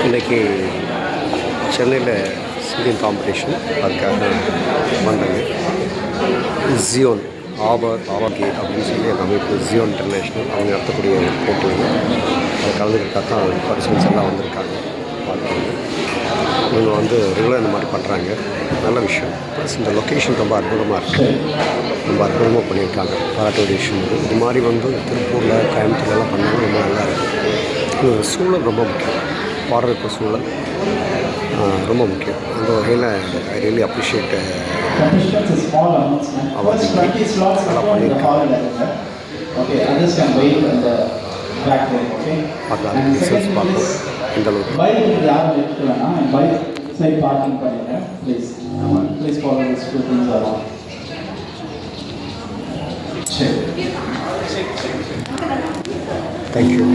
இன்றைக்கி சென்னையில் singing competition அதுக்காக வந்தாங்க. ஜியோன் ஆபாகே அப்படின்னு சொல்லி அந்த அமைப்பு ஜியோன் இன்டர்நேஷ்னல் அவங்க நடத்தக்கூடிய போட்டியில் அதை கலந்துக்கிட்டால் தான் பார்ட்டிசிபெண்ட்ஸ் எல்லாம் வந்திருக்காங்க பார்க்குறாங்க. இவங்க ரெகுலராக இந்த மாதிரி பண்ணுறாங்க, நல்ல விஷயம். ப்ளஸ் இந்த லொக்கேஷன் ரொம்ப அற்புதமாக இருக்குது, ரொம்ப அற்புதமாக பண்ணியிருக்காங்க, பாராட்ட வேண்டிய விஷயம். இது மாதிரி திருப்பூரில் கோயம்புத்தூர்லாம் பண்ணாலும் ரொம்ப நல்லா இருக்குது. சூழல் ரொம்ப முக்கியம், பாடுறதுக்கு சூழல் ரொம்ப முக்கியம். அந்த வகையில் ஐ ரியலி அப்ரிஷியேட் அவர் நல்லா பண்ணியிருக்காங்க. பார்க்கலாம், ரிசல்ட்ஸ் பார்ப்போம் எந்த அளவுக்கு. தேங்க்யூ.